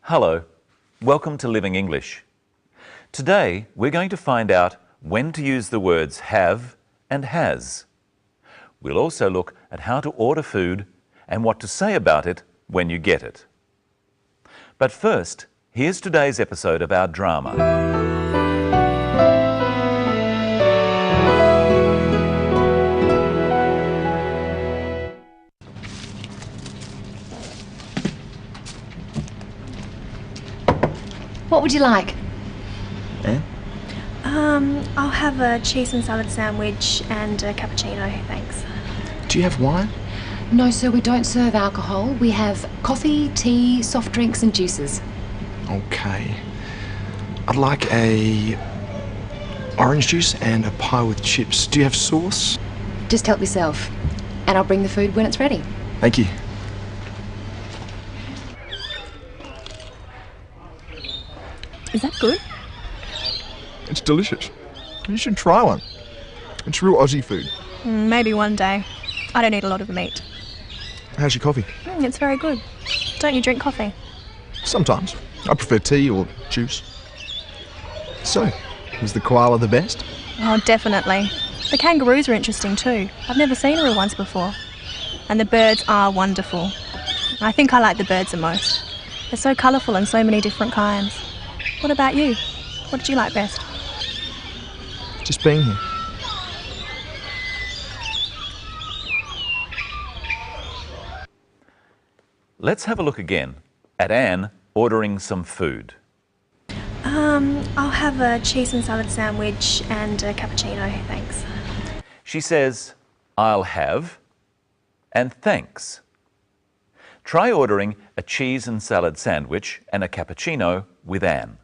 Hello, welcome to Living English. Today we're going to find out when to use the words have and has. We'll also look at how to order food and what to say about it when you get it. But first, here's today's episode of our drama. What would you like? Anne? I'll have a cheese and salad sandwich and a cappuccino, thanks. Do you have wine? No, sir, we don't serve alcohol. We have coffee, tea, soft drinks and juices. Okay. I'd like a orange juice and a pie with chips. Do you have sauce? Just help yourself. And I'll bring the food when it's ready. Thank you. Is that good? It's delicious. You should try one. It's real Aussie food. Maybe one day. I don't eat a lot of meat. How's your coffee? It's very good. Don't you drink coffee? Sometimes. I prefer tea or juice. So, was the koala the best? Oh, definitely. The kangaroos are interesting too. I've never seen a real ones before. And the birds are wonderful. I think I like the birds the most. They're so colourful and so many different kinds. What about you? What did you like best? Just being here. Let's have a look again at Anne ordering some food. I'll have a cheese and salad sandwich and a cappuccino, thanks. She says, I'll have and thanks. Try ordering a cheese and salad sandwich and a cappuccino with Anne.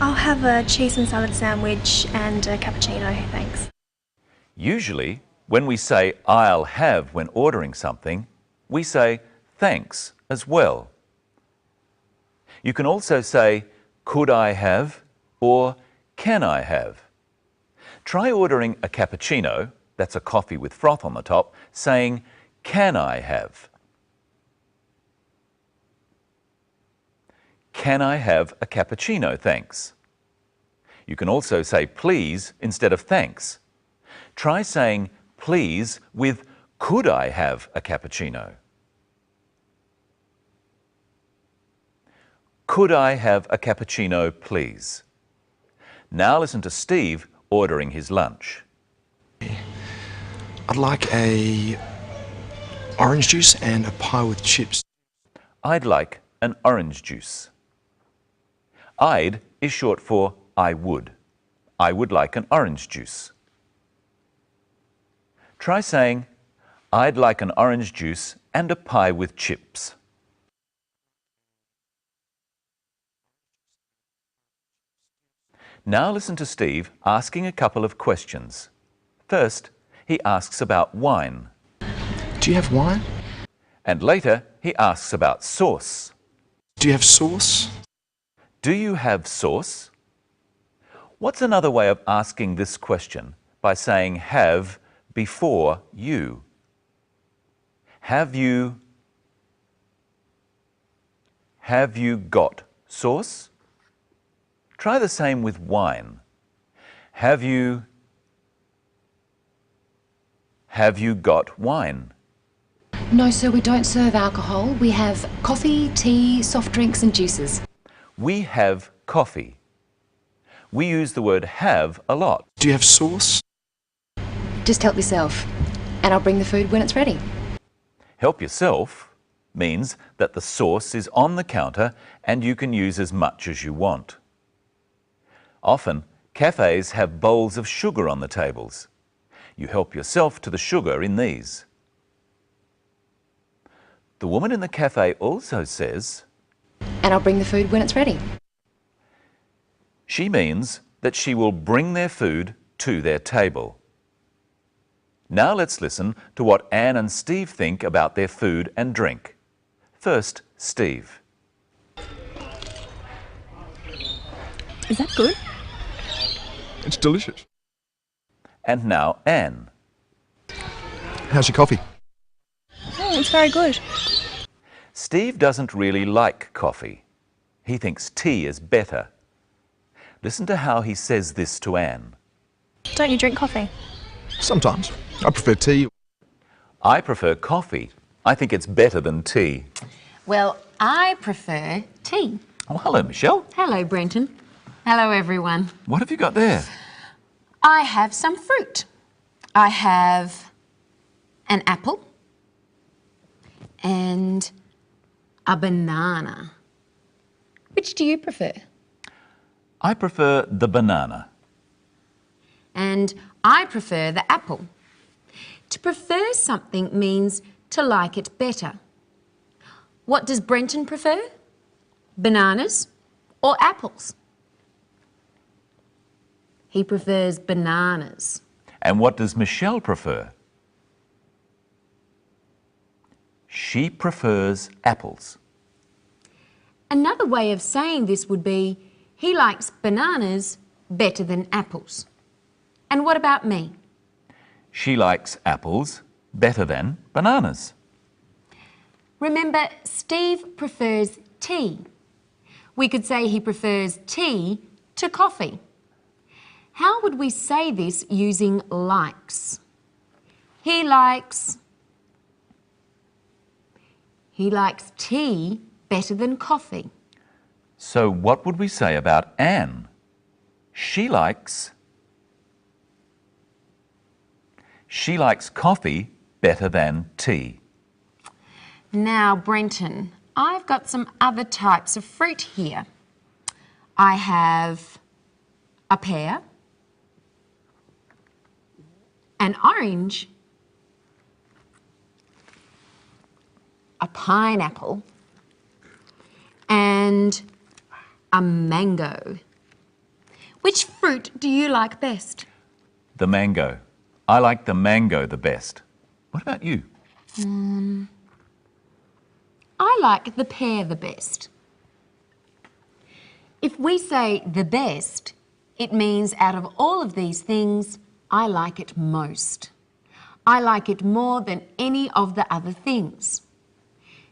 I'll have a cheese and salad sandwich and a cappuccino, thanks. Usually, when we say I'll have when ordering something, we say thanks as well. You can also say could I have or can I have. Try ordering a cappuccino, that's a coffee with froth on the top, saying can I have. Can I have a cappuccino, thanks? You can also say please instead of thanks. Try saying please with could I have a cappuccino? Could I have a cappuccino, please? Now listen to Steve ordering his lunch. I'd like a orange juice and a pie with chips. I'd like an orange juice. I'd is short for I would. I would like an orange juice. Try saying, I'd like an orange juice and a pie with chips. Now listen to Steve asking a couple of questions. First, he asks about wine. Do you have wine? And later, he asks about sauce. Do you have sauce? Do you have sauce? What's another way of asking this question by saying have before you? Have you got sauce? Try the same with wine. Have you got wine? No, sir, we don't serve alcohol. We have coffee, tea, soft drinks and juices. We have coffee. We use the word have a lot. Do you have sauce? Just help yourself. And I'll bring the food when it's ready. Help yourself means that the sauce is on the counter and you can use as much as you want. Often, cafes have bowls of sugar on the tables. You help yourself to the sugar in these. The woman in the cafe also says, And I'll bring the food when it's ready. She means that she will bring their food to their table. Now let's listen to what Anne and Steve think about their food and drink. First, Steve. Is that good? It's delicious. And now Anne. How's your coffee? It's very good. Steve doesn't really like coffee. He thinks tea is better. Listen to how he says this to Anne. Don't you drink coffee? Sometimes. I prefer tea. I prefer coffee. I think it's better than tea. Well, I prefer tea. Oh, hello, Michelle. Hello, Brenton. Hello, everyone. What have you got there? I have some fruit. I have an apple and a banana. Which do you prefer? I prefer the banana. And I prefer the apple. To prefer something means to like it better. What does Brenton prefer? Bananas or apples? He prefers bananas. And what does Michelle prefer? She prefers apples. Another way of saying this would be, he likes bananas better than apples. And what about me? She likes apples better than bananas. Remember, Steve prefers tea. We could say he prefers tea to coffee. How would we say this using likes? He likes tea better than coffee. So what would we say about Anne? She likes coffee better than tea. Now, Brenton, I've got some other types of fruit here. I have a pear, an orange, a pineapple, and a mango. Which fruit do you like best? The mango. I like the mango the best. What about you? I like the pear the best. If we say the best, it means out of all of these things, I like it most. I like it more than any of the other things.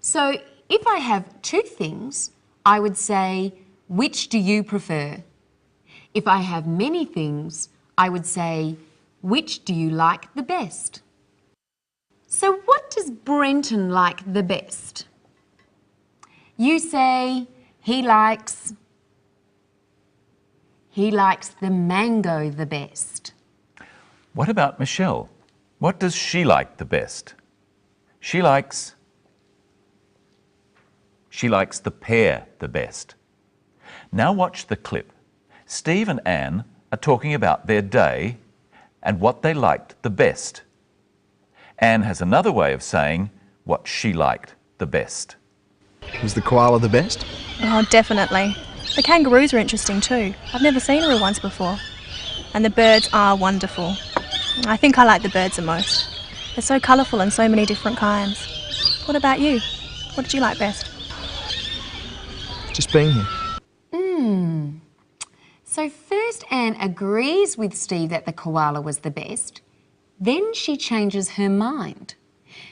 So if I have two things, I would say, which do you prefer? If I have many things, I would say, which do you like the best? So what does Brenton like the best? You say he likes the mango the best. What about Michelle? What does she like the best? She likes the pear the best. Now watch the clip. Steve and Anne are talking about their day and what they liked the best. Anne has another way of saying what she liked the best. Was the koala the best? Oh, definitely. The kangaroos are interesting too. I've never seen a real ones before. And the birds are wonderful. I think I like the birds the most. They're so colourful and so many different kinds. What about you? What did you like best? Just being here. So first Anne agrees with Steve that the koala was the best. Then she changes her mind.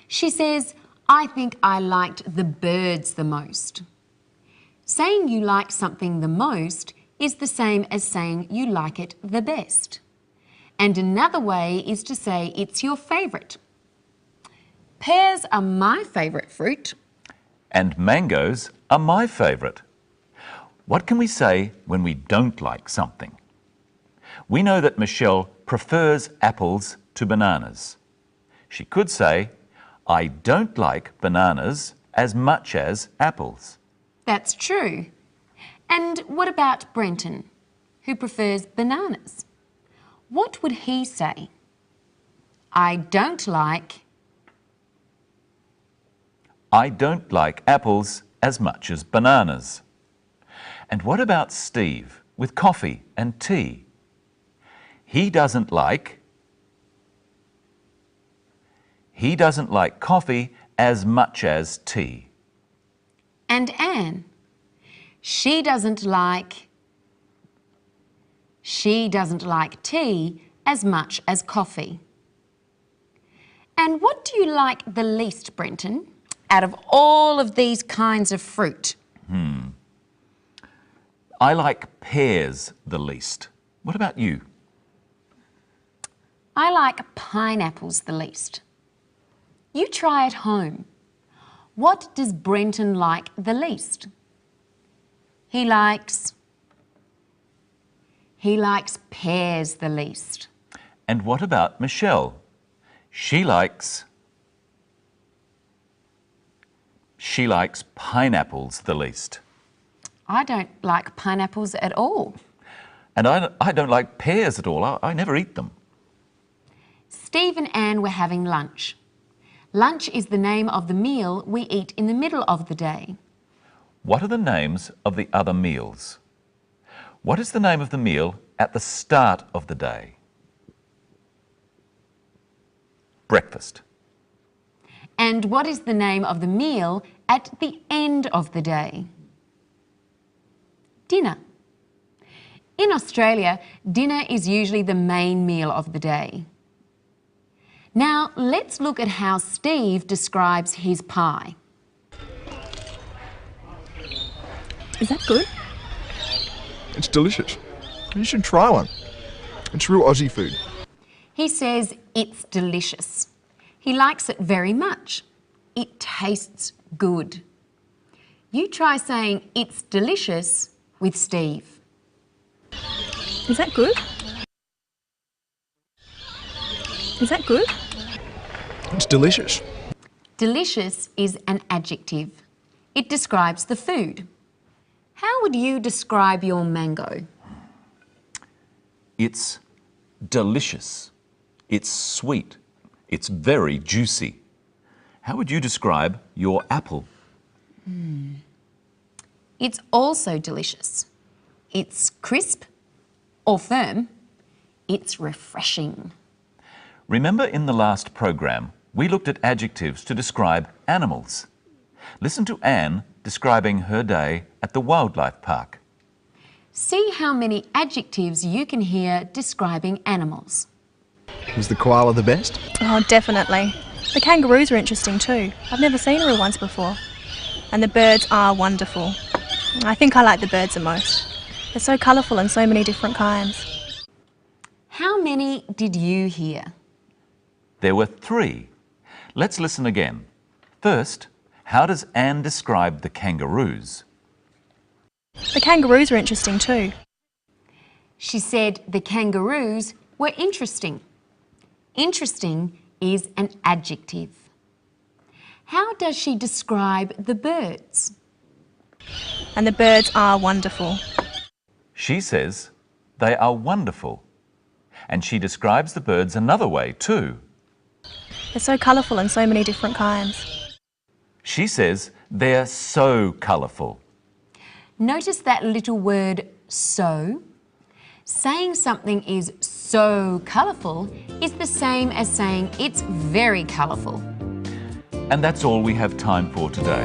She says, I think I liked the birds the most. Saying you like something the most is the same as saying you like it the best. And another way is to say it's your favourite. Pears are my favourite fruit. And mangoes are my favourite. What can we say when we don't like something? We know that Michelle prefers apples to bananas. She could say, I don't like bananas as much as apples. That's true. And what about Brenton, who prefers bananas? What would he say? I don't like apples as much as bananas. And what about Steve with coffee and tea? He doesn't like coffee as much as tea. And Anne, she doesn't like tea as much as coffee. And what do you like the least, Brenton, out of all of these kinds of fruit? I like pears the least. What about you? I like pineapples the least. You try at home. What does Brenton like the least? He likes pears the least. And what about Michelle? She likes pineapples the least. I don't like pineapples at all. And I don't like pears at all. I never eat them. Steve and Anne were having lunch. Lunch is the name of the meal we eat in the middle of the day. What are the names of the other meals? What is the name of the meal at the start of the day? Breakfast. And what is the name of the meal at the end of the day? Dinner. In Australia, dinner is usually the main meal of the day. Now, let's look at how Steve describes his pie. Is that good? It's delicious. You should try one. It's real Aussie food. He says it's delicious. He likes it very much. It tastes good. You try saying it's delicious with Steve. Is that good? Is that good? It's delicious. Delicious is an adjective. It describes the food. How would you describe your mango? It's delicious. It's sweet. It's very juicy. How would you describe your apple? It's also delicious. It's crisp or firm. It's refreshing. Remember in the last program, we looked at adjectives to describe animals. Listen to Anne describing her day at the wildlife park. See how many adjectives you can hear describing animals. Was the koala the best? Oh, definitely. The kangaroos are interesting too. I've never seen a real ones before. And the birds are wonderful. I think I like the birds the most. They're so colourful and so many different kinds. How many did you hear? There were 3. Let's listen again. First, how does Anne describe the kangaroos? The kangaroos are interesting too. She said the kangaroos were interesting. Interesting is an adjective. How does she describe the birds? And the birds are wonderful. She says they are wonderful. And she describes the birds another way too. They're so colourful and so many different kinds. She says they're so colourful. Notice that little word so. Saying something is so colourful is the same as saying it's very colourful. And that's all we have time for today.